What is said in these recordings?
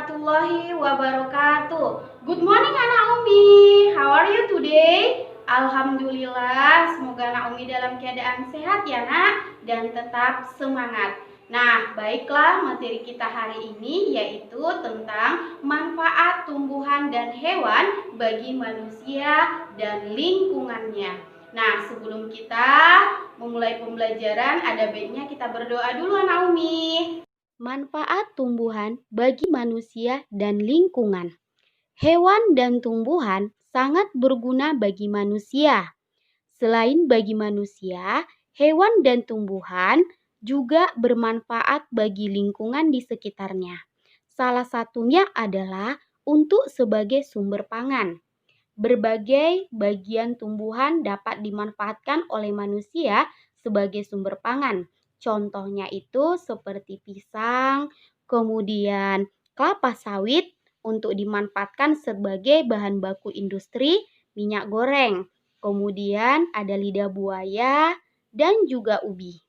warahmatullahi wabarakatuh. Good morning Anak Umi. How are you today? Alhamdulillah, semoga Anak Umi dalam keadaan sehat ya Nak, dan tetap semangat. Nah, baiklah, materi kita hari ini yaitu tentang manfaat tumbuhan dan hewan bagi manusia dan lingkungannya. Nah, sebelum kita memulai pembelajaran, ada baiknya kita berdoa dulu Anak Umi. Manfaat tumbuhan bagi manusia dan lingkungan. Hewan dan tumbuhan sangat berguna bagi manusia. Selain bagi manusia, hewan dan tumbuhan juga bermanfaat bagi lingkungan di sekitarnya. Salah satunya adalah untuk sebagai sumber pangan. Berbagai bagian tumbuhan dapat dimanfaatkan oleh manusia sebagai sumber pangan. Contohnya itu seperti pisang, kemudian kelapa sawit untuk dimanfaatkan sebagai bahan baku industri minyak goreng. Kemudian ada lidah buaya dan juga ubi.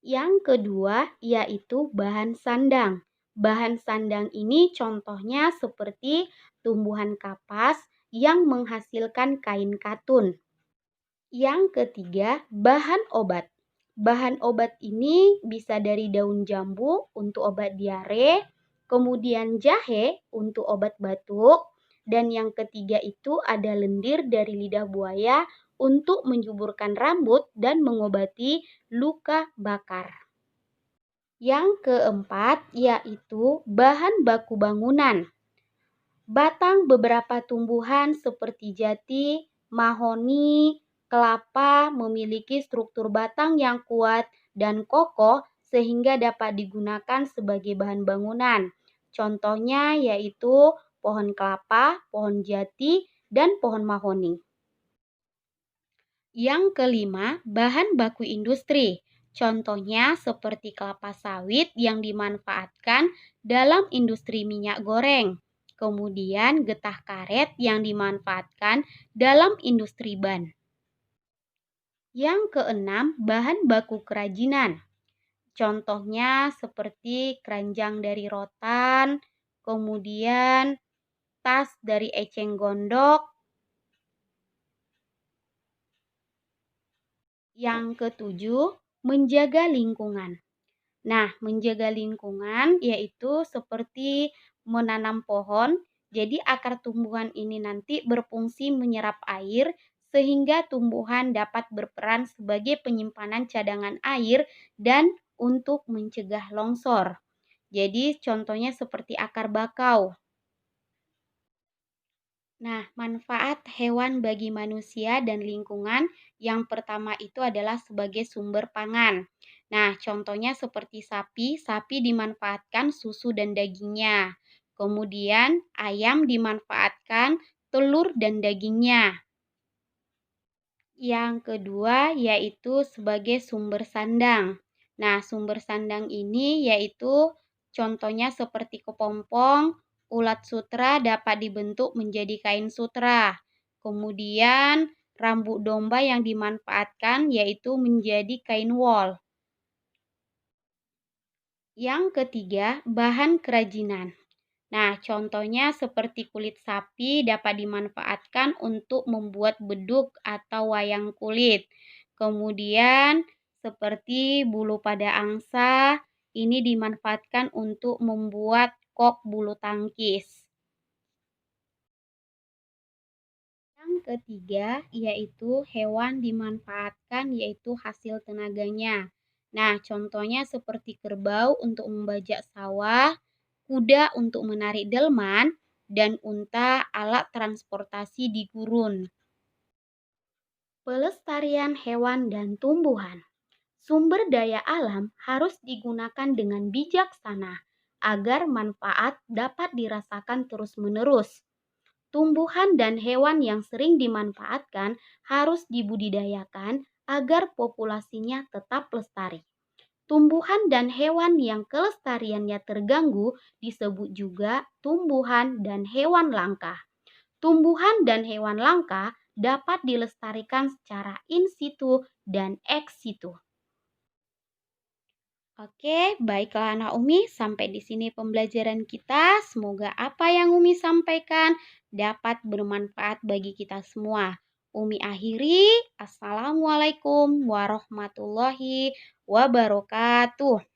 Yang kedua yaitu bahan sandang. Bahan sandang ini contohnya seperti tumbuhan kapas yang menghasilkan kain katun. Yang ketiga, bahan obat. Bahan obat ini bisa dari daun jambu untuk obat diare, kemudian jahe untuk obat batuk, dan yang ketiga itu ada lendir dari lidah buaya untuk menyuburkan rambut dan mengobati luka bakar. Yang keempat yaitu bahan baku bangunan. Batang beberapa tumbuhan seperti jati, mahoni, kelapa memiliki struktur batang yang kuat dan kokoh sehingga dapat digunakan sebagai bahan bangunan. Contohnya yaitu pohon kelapa, pohon jati, dan pohon mahoni. Yang kelima, bahan baku industri. Contohnya seperti kelapa sawit yang dimanfaatkan dalam industri minyak goreng. Kemudian getah karet yang dimanfaatkan dalam industri ban. Yang keenam, bahan baku kerajinan. Contohnya seperti keranjang dari rotan, kemudian tas dari eceng gondok. Yang ketujuh, menjaga lingkungan. Nah, menjaga lingkungan yaitu seperti menanam pohon. Jadi akar tumbuhan ini nanti berfungsi menyerap air sehingga tumbuhan dapat berperan sebagai penyimpanan cadangan air dan untuk mencegah longsor. Jadi contohnya seperti akar bakau. Nah, manfaat hewan bagi manusia dan lingkungan yang pertama itu adalah sebagai sumber pangan. Nah, contohnya seperti sapi dimanfaatkan susu dan dagingnya. Kemudian ayam dimanfaatkan telur dan dagingnya. Yang kedua yaitu sebagai sumber sandang. Nah, sumber sandang ini yaitu contohnya seperti kepompong, ulat sutra dapat dibentuk menjadi kain sutra. Kemudian rambut domba yang dimanfaatkan yaitu menjadi kain wol. Yang ketiga, bahan kerajinan. Nah, contohnya seperti kulit sapi dapat dimanfaatkan untuk membuat beduk atau wayang kulit. Kemudian seperti bulu pada angsa, ini dimanfaatkan untuk membuat kok bulu tangkis. Yang ketiga yaitu hewan dimanfaatkan yaitu hasil tenaganya. Nah, contohnya seperti kerbau untuk membajak sawah, kuda untuk menarik delman, dan unta alat transportasi di gurun. Pelestarian hewan dan tumbuhan. Sumber daya alam harus digunakan dengan bijaksana agar manfaat dapat dirasakan terus-menerus. Tumbuhan dan hewan yang sering dimanfaatkan harus dibudidayakan agar populasinya tetap lestari. Tumbuhan dan hewan yang kelestariannya terganggu disebut juga tumbuhan dan hewan langka. Tumbuhan dan hewan langka dapat dilestarikan secara in situ dan ex situ. Oke, baiklah anak Umi, sampai di sini pembelajaran kita. Semoga apa yang Umi sampaikan dapat bermanfaat bagi kita semua. Umi akhiri, Assalamualaikum warahmatullahi wabarakatuh.